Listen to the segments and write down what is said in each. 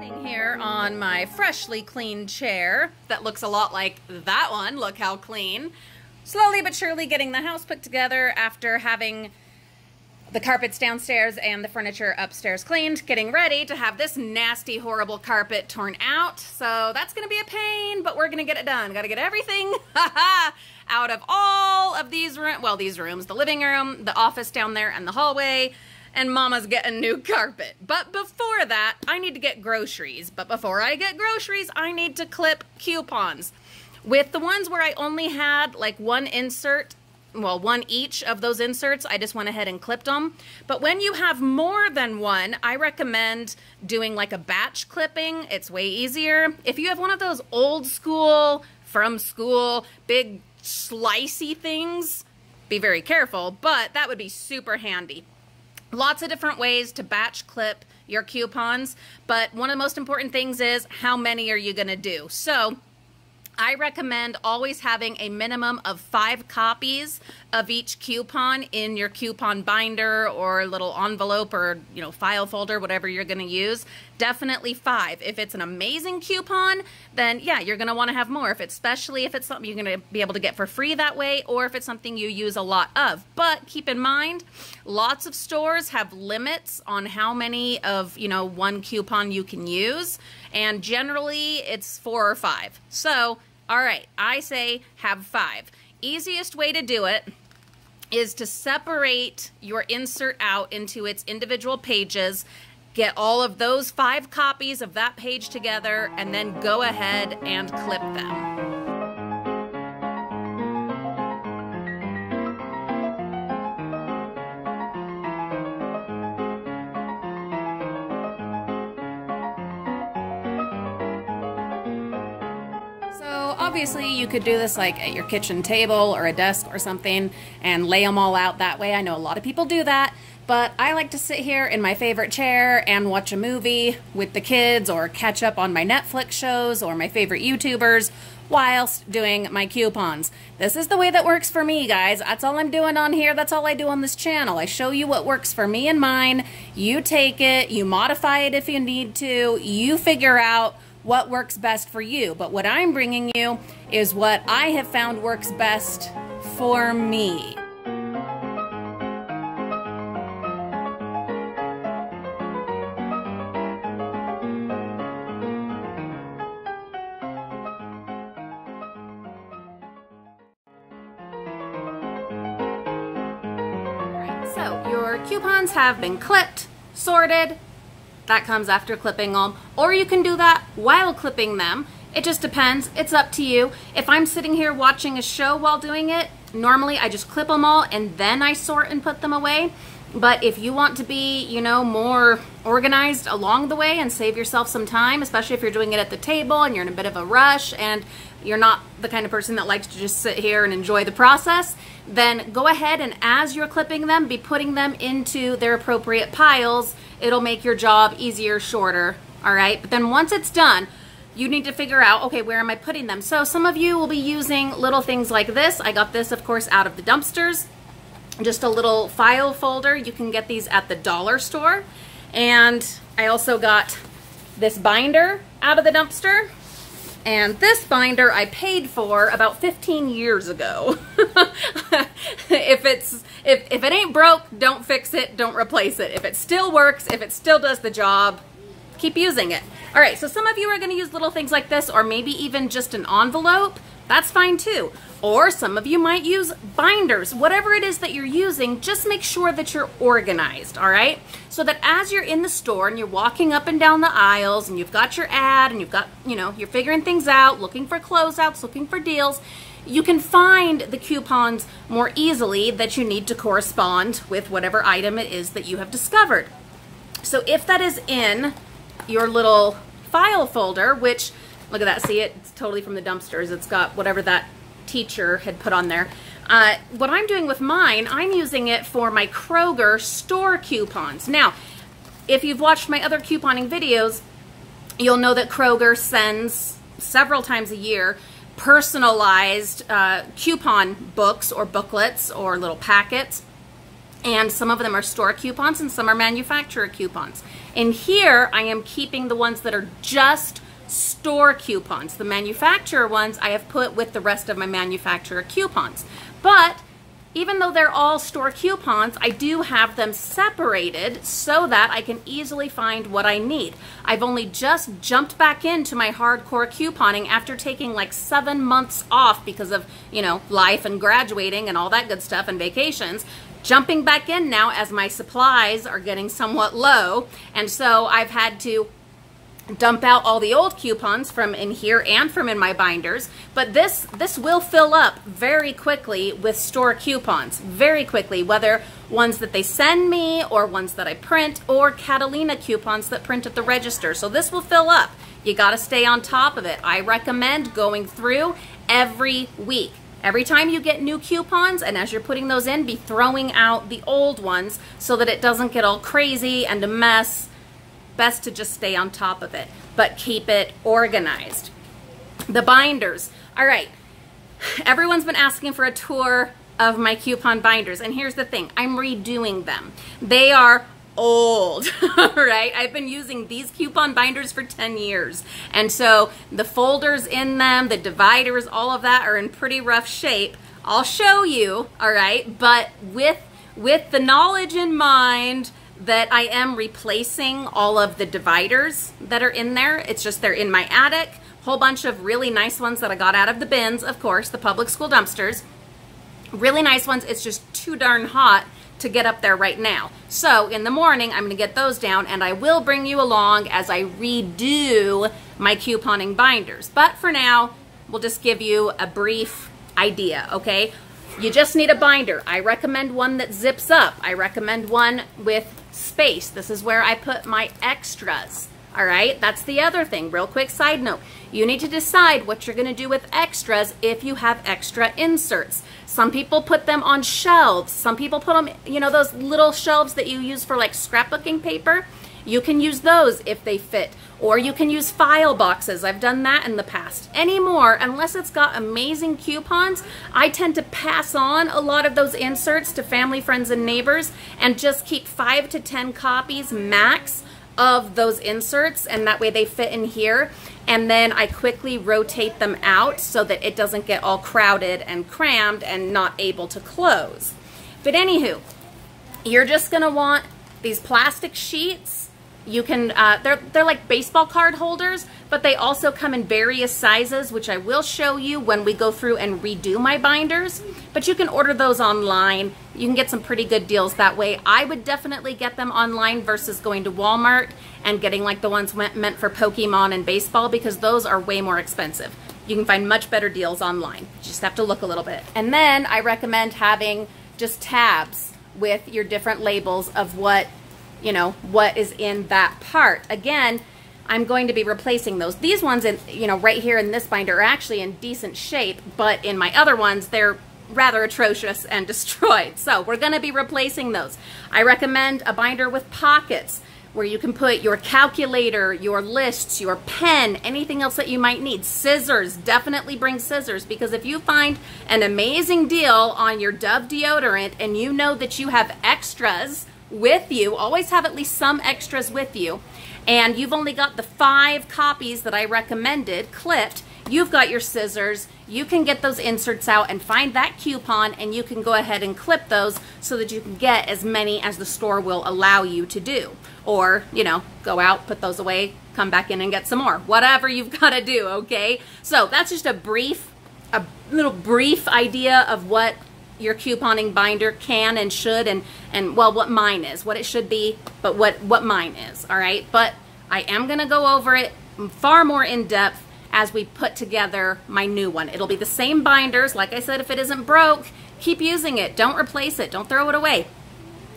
Sitting here on my freshly cleaned chair that looks a lot like that one. Look how clean. Slowly but surely getting the house put together after having the carpets downstairs and the furniture upstairs cleaned, getting ready to have this nasty, horrible carpet torn out. So that's going to be a pain, but we're going to get it done. Got to get everything out of all of these rooms. Well, these rooms, the living room, the office down there, and the hallway. And Mama's getting new carpet. But before that, I need to get groceries. But before I get groceries, I need to clip coupons. With the ones where I only had like one insert, well, one each of those inserts, I just went ahead and clipped them. But when you have more than one, I recommend doing like a batch clipping. It's way easier. If you have one of those old school, from school, big slicey things, be very careful, but that would be super handy. Lots of different ways to batch clip your coupons, but one of the most important things is how many are you going to do? So I recommend always having a minimum of 5 copies of each coupon in your coupon binder or little envelope or, you know, file folder, whatever you're going to use. Definitely 5. If it's an amazing coupon, then yeah, you're going to want to have more. Especially if it's something you're going to be able to get for free that way, or if it's something you use a lot of. But keep in mind, lots of stores have limits on how many of, you know, one coupon you can use, and generally it's 4 or 5. So, all right, I say have 5. Easiest way to do it is to separate your insert out into its individual pages. Get all of those 5 copies of that page together, and then go ahead and clip them. Obviously, you could do this like at your kitchen table or a desk or something and lay them all out that way. I know a lot of people do that, but I like to sit here in my favorite chair and watch a movie with the kids or catch up on my Netflix shows or my favorite YouTubers whilst doing my coupons. This is the way that works for me, guys. That's all I'm doing on here. That's all I do on this channel. I show you what works for me and mine. You take it, you modify it if you need to, you figure out what works best for you. But what I'm bringing you is what I have found works best for me. Alright, so your coupons have been clipped, sorted. That comes after clipping them, or you can do that while clipping them. It just depends. It's up to you. If I'm sitting here watching a show while doing it, normally I just clip them all and then I sort and put them away. But if you want to be, you know, more organized along the way and save yourself some time, especially if you're doing it at the table and you're in a bit of a rush and you're not the kind of person that likes to just sit here and enjoy the process, then go ahead and as you're clipping them, be putting them into their appropriate piles. It'll make your job easier, shorter, all right? But then once it's done, you need to figure out, okay, where am I putting them? So some of you will be using little things like this. I got this, of course, out of the dumpsters. Just a little file folder. You can get these at the dollar store. And I also got this binder out of the dumpster. And this binder I paid for about 15 years ago. If it ain't broke, don't fix it, don't replace it. If it still works, if it still does the job, keep using it. All right, so some of you are gonna use little things like this, or maybe even just an envelope. That's fine too. Or some of you might use binders. Whatever it is that you're using, just make sure that you're organized, all right? So that as you're in the store and you're walking up and down the aisles and you've got your ad and you've got, you know, you're figuring things out, looking for closeouts, looking for deals, you can find the coupons more easily that you need to correspond with whatever item it is that you have discovered. So if that is in your little file folder, which, look at that, see it? It's totally from the dumpsters. It's got whatever that teacher had put on there. What I'm doing with mine, I'm using it for my Kroger store coupons. Now, if you've watched my other couponing videos, you'll know that Kroger sends several times a year personalized coupon books or booklets or little packets. And some of them are store coupons and some are manufacturer coupons. In here, I am keeping the ones that are just store coupons. The manufacturer ones I have put with the rest of my manufacturer coupons. But even though they're all store coupons, I do have them separated so that I can easily find what I need. I've only just jumped back into my hardcore couponing after taking like 7 months off because of, you know, life and graduating and all that good stuff and vacations. Jumping back in now as my supplies are getting somewhat low, and so I've had to dump out all the old coupons from in here and from in my binders, but this will fill up very quickly with store coupons, very quickly, whether ones that they send me or ones that I print or Catalina coupons that print at the register. So this will fill up. You got to stay on top of it. I recommend going through every week. Every time you get new coupons, and as you're putting those in, be throwing out the old ones so that it doesn't get all crazy and a mess. Best to just stay on top of it, but keep it organized. The binders. All right, everyone's been asking for a tour of my coupon binders, and here's the thing, I'm redoing them. They are old, all right? I've been using these coupon binders for 10 years, and so the folders in them, the dividers, all of that are in pretty rough shape. I'll show you, all right? But with the knowledge in mind that I am replacing all of the dividers that are in there. It's just they're in my attic. Whole bunch of really nice ones that I got out of the bins, of course, the public school dumpsters. Really nice ones. It's just too darn hot to get up there right now. So in the morning, I'm going to get those down, and I will bring you along as I redo my couponing binders. But for now, we'll just give you a brief idea, okay? You just need a binder. I recommend one that zips up. I recommend one with space. This is where I put my extras. All right, that's the other thing. Real quick side note. You need to decide what you're going to do with extras if you have extra inserts. Some people put them on shelves. Some people put them, you know, those little shelves that you use for like scrapbooking paper. You can use those if they fit. Or you can use file boxes. I've done that in the past. Anymore, unless it's got amazing coupons, I tend to pass on a lot of those inserts to family, friends, and neighbors and just keep 5 to 10 copies max of those inserts, and that way they fit in here. And then I quickly rotate them out so that it doesn't get all crowded and crammed and not able to close. But anywho, you're just gonna want these plastic sheets. You can, they're like baseball card holders, but they also come in various sizes, which I will show you when we go through and redo my binders. But you can order those online. You can get some pretty good deals that way. I would definitely get them online versus going to Walmart and getting like the ones meant for Pokemon and baseball, because those are way more expensive. You can find much better deals online. You just have to look a little bit. And then I recommend having just tabs with your different labels of what, you know, what is in that part. Again, I'm going to be replacing those. These ones, in, you know, right here in this binder are actually in decent shape, but in my other ones, they're rather atrocious and destroyed. So we're going to be replacing those. I recommend a binder with pockets where you can put your calculator, your lists, your pen, anything else that you might need. Scissors, definitely bring scissors, because if you find an amazing deal on your Dove deodorant and you know that you have extras with you, always have at least some extras with you, and you've only got the 5 copies that I recommended clipped, you've got your scissors, you can get those inserts out and find that coupon, and you can go ahead and clip those so that you can get as many as the store will allow you to do. Or, you know, go out, put those away, come back in and get some more. Whatever you've got to do, okay? So that's just a little brief idea of what your couponing binder can and should, and well, what mine is, what it should be, but what mine is, all right? But I am gonna go over it far more in depth as we put together my new one. It'll be the same binders. Like I said, if it isn't broke, keep using it. Don't replace it. Don't throw it away.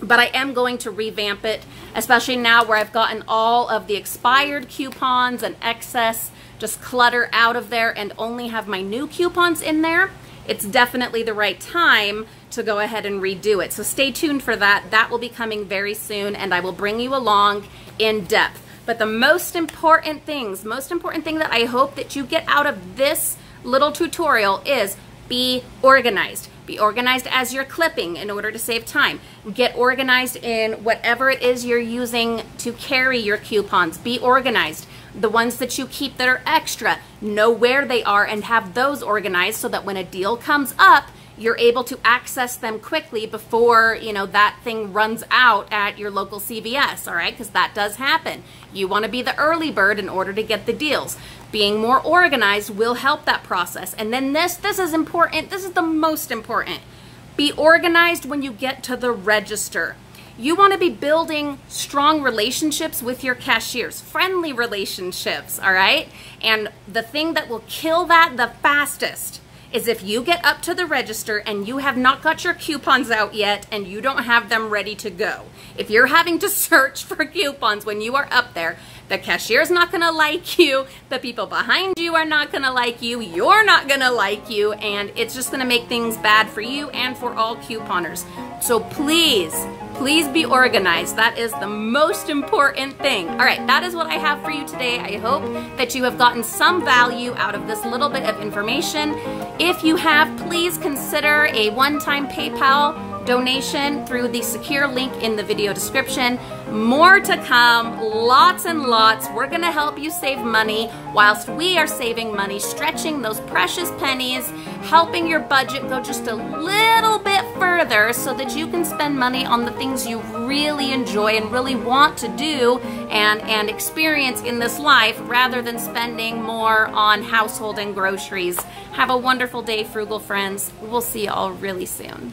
But I am going to revamp it, especially now where I've gotten all of the expired coupons and excess just clutter out of there and only have my new coupons in there. It's definitely the right time to go ahead and redo it. So stay tuned for that. That will be coming very soon, and I will bring you along in depth. But the most important thing that I hope that you get out of this little tutorial is be organized. Be organized as you're clipping in order to save time. Get organized in whatever it is you're using to carry your coupons. Be organized. The ones that you keep that are extra, know where they are and have those organized so that when a deal comes up, you're able to access them quickly before, you know, that thing runs out at your local CVS, all right? Because that does happen. You want to be the early bird in order to get the deals. Being more organized will help that process. And then this is important. This is the most important. Be organized when you get to the register. You want to be building strong relationships with your cashiers, friendly relationships, all right? And the thing that will kill that the fastest is if you get up to the register and you have not got your coupons out yet and you don't have them ready to go. If you're having to search for coupons when you are up there, the cashier's not gonna like you, the people behind you are not gonna like you, you're not gonna like you, and it's just gonna make things bad for you and for all couponers. So please, please be organized. That is the most important thing. All right, that is what I have for you today. I hope that you have gotten some value out of this little bit of information. If you have, please consider a one-time PayPal donation through the secure link in the video description. More to come, lots and lots. We're gonna help you save money whilst we are saving money, stretching those precious pennies, helping your budget go just a little bit further so that you can spend money on the things you really enjoy and really want to do and experience in this life rather than spending more on household and groceries. Have a wonderful day, Frugal friends. We'll see you all really soon.